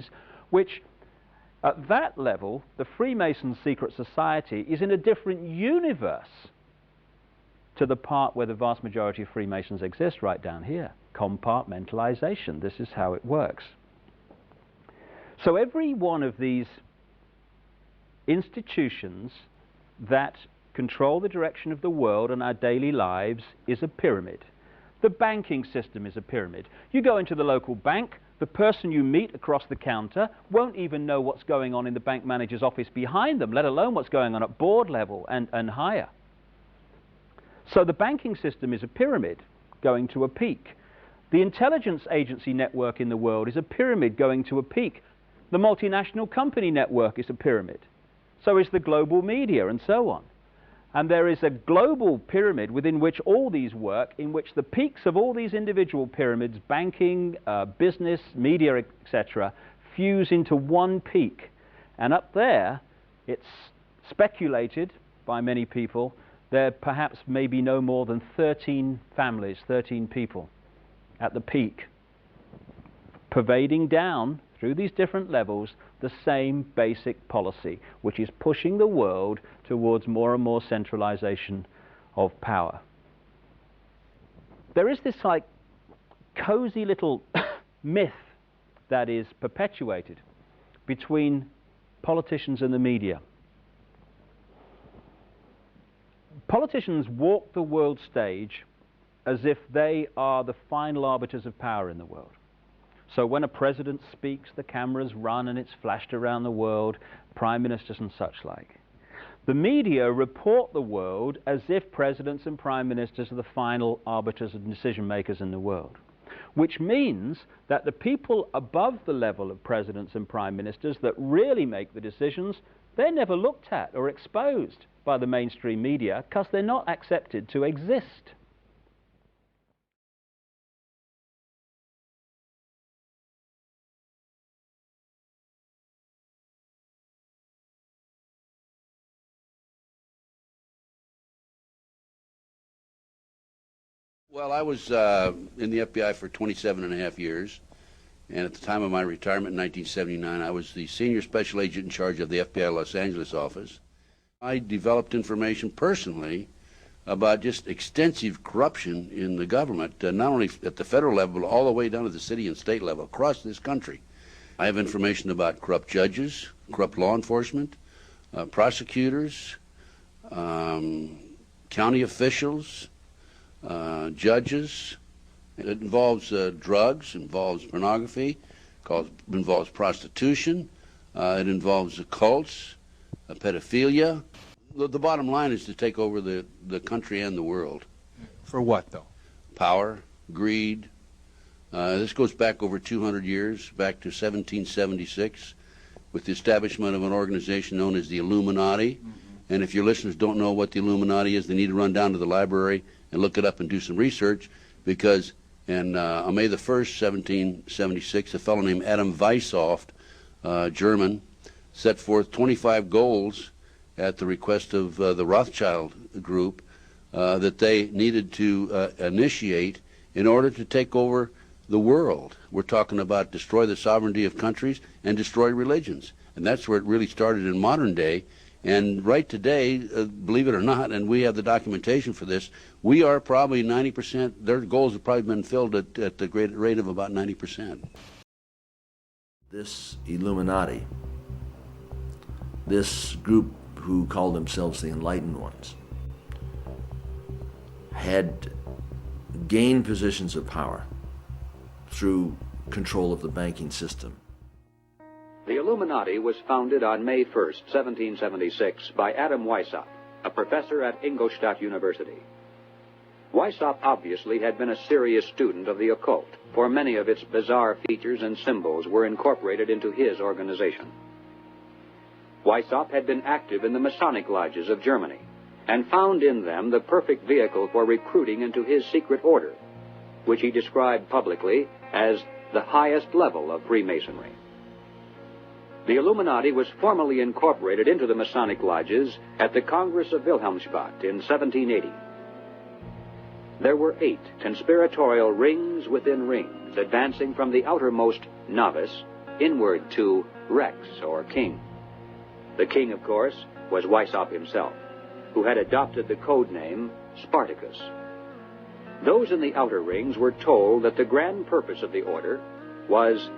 cronies, which at that level, the Freemason secret society is in a different universe to the part where the vast majority of Freemasons exist, right down here. Compartmentalization. This is how it works. So every one of these institutions that control the direction of the world and our daily lives is a pyramid. The banking system is a pyramid. You go into the local bank, the person you meet across the counter won't even know what's going on in the bank manager's office behind them, let alone what's going on at board level and higher. So the banking system is a pyramid going to a peak. The intelligence agency network in the world is a pyramid going to a peak. The multinational company network is a pyramid. So is the global media, and so on. And there is a global pyramid within which all these work, in which the peaks of all these individual pyramids, banking, business, media, etc., fuse into one peak. And up there, it's speculated by many people, there perhaps may be no more than 13 families, 13 people at the peak, pervading down through these different levels the same basic policy, which is pushing the world towards more and more centralization of power. There is this like cozy little myth that is perpetuated between politicians and the media. Politicians walk the world stage as if they are the final arbiters of power in the world. So when a president speaks, the cameras run and it's flashed around the world, prime ministers and such like. The media report the world as if presidents and prime ministers are the final arbiters and decision makers in the world, which means that the people above the level of presidents and prime ministers that really make the decisions, they're never looked at or exposed by the mainstream media because they're not accepted to exist. Well, I was in the FBI for 27.5 years, and at the time of my retirement in 1979, I was the senior special agent in charge of the FBI Los Angeles office. I developed information personally about just extensive corruption in the government, not only at the federal level, but all the way down to the city and state level across this country. I have information about corrupt judges, corrupt law enforcement, prosecutors, county officials, judges. It involves drugs, involves pornography, involves prostitution, it involves cults, pedophilia. The bottom line is to take over the country and the world. For what, though? Power, greed. This goes back over 200 years, back to 1776, with the establishment of an organization known as the Illuminati. Mm-hmm. And if your listeners don't know what the Illuminati is, they need to run down to the library and look it up and do some research, because on May the 1st, 1776, a fellow named Adam Weishaupt, German, set forth 25 goals at the request of the Rothschild group that they needed to initiate in order to take over the world. We're talking about destroy the sovereignty of countries and destroy religions. And that's where it really started in modern day. And right today, believe it or not, and we have the documentation for this, we are probably 90%, their goals have probably been filled at the great rate of about 90%. This Illuminati, this group who called themselves the Enlightened Ones, had gained positions of power through control of the banking system. The Illuminati was founded on May 1st, 1776, by Adam Weishaupt, a professor at Ingolstadt University. Weishaupt obviously had been a serious student of the occult, for many of its bizarre features and symbols were incorporated into his organization. Weishaupt had been active in the Masonic lodges of Germany, and found in them the perfect vehicle for recruiting into his secret order, which he described publicly as the highest level of Freemasonry. The Illuminati was formally incorporated into the Masonic lodges at the Congress of Wilhelmsbad in 1780. There were 8 conspiratorial rings within rings, advancing from the outermost novice inward to Rex, or king. The king, of course, was Weishaupt himself, who had adopted the code name Spartacus. Those in the outer rings were told that the grand purpose of the order was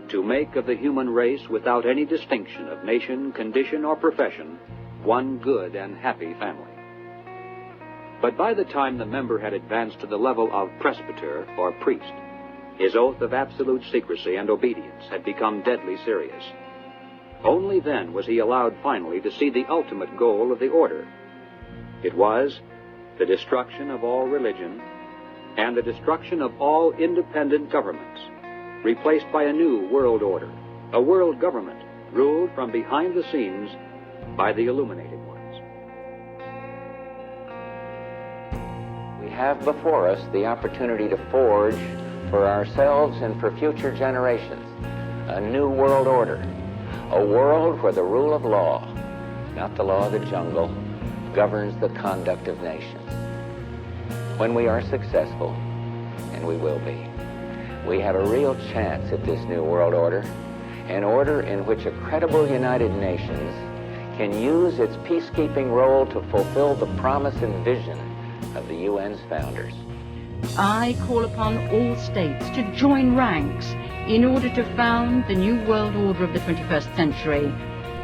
to make of the human race, without any distinction of nation, condition, or profession, one good and happy family. But by the time the member had advanced to the level of presbyter, or priest, his oath of absolute secrecy and obedience had become deadly serious. Only then was he allowed finally to see the ultimate goal of the order. It was the destruction of all religion and the destruction of all independent governments, replaced by a new world order, a world government ruled from behind the scenes by the illuminated ones. We have before us the opportunity to forge for ourselves and for future generations a new world order, a world where the rule of law, not the law of the jungle, governs the conduct of nations. When we are successful, and we will be, we have a real chance at this new world order, an order in which a credible United Nations can use its peacekeeping role to fulfill the promise and vision of the UN's founders. I call upon all states to join ranks in order to found the new world order of the 21st century.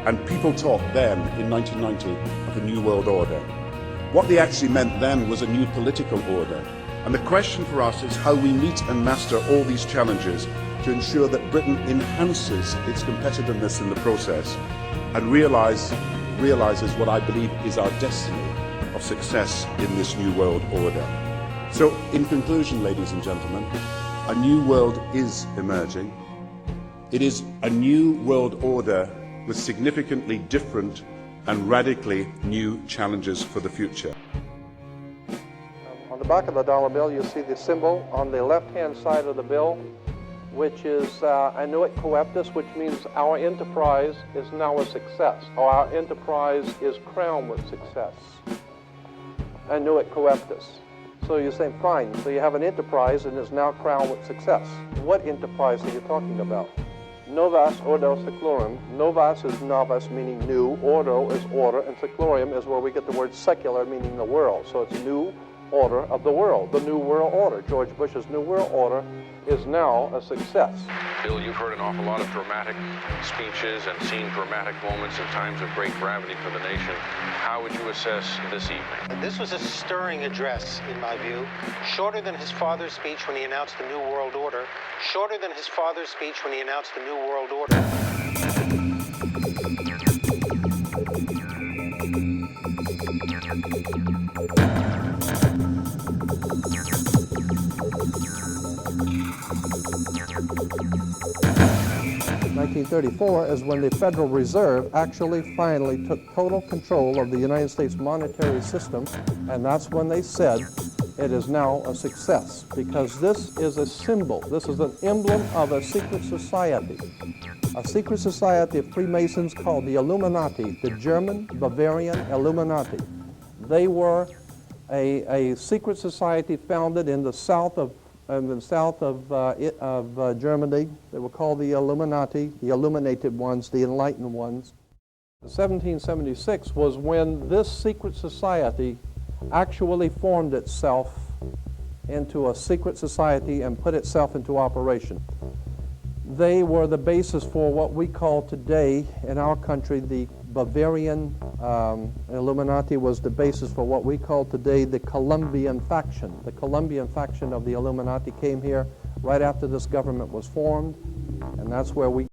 And people talked then, in 1990, of a new world order. What they actually meant then was a new political order. And the question for us is how we meet and master all these challenges to ensure that Britain enhances its competitiveness in the process and realizes what I believe is our destiny of success in this new world order. So, in conclusion, ladies and gentlemen, a new world is emerging. It is a new world order with significantly different and radically new challenges for the future. On the back of the dollar bill, you see the symbol on the left-hand side of the bill, which is annuit coeptus, which means our enterprise is now a success, or our enterprise is crowned with success. Annuit coeptus. So you're saying, fine, so you have an enterprise and is now crowned with success. What enterprise are you talking about? Novas ordo seclorum. Novas is novus, meaning new. Ordo is order, and seclorum is where we get the word secular, meaning the world. So it's new order of the world, the new world order. George Bush's new world order is now a success. Bill, you've heard an awful lot of dramatic speeches and seen dramatic moments in times of great gravity for the nation. How would you assess this evening? This was a stirring address, in my view, shorter than his father's speech when he announced the New World Order, shorter than his father's speech when he announced the New World Order. 1934 is when the Federal Reserve actually finally took total control of the United States monetary system, and that's when they said it is now a success, because this is a symbol, this is an emblem of a secret society of Freemasons called the Illuminati, the German Bavarian Illuminati. They were a secret society founded in the south of Germany. They were called the Illuminati, the illuminated ones, the enlightened ones. 1776 was when this secret society actually formed itself into a secret society and put itself into operation. They were the basis for what we call today in our country the Bavarian Illuminati was the basis for what we call today the Colombian faction. The Colombian faction of the Illuminati came here right after this government was formed, and that's where we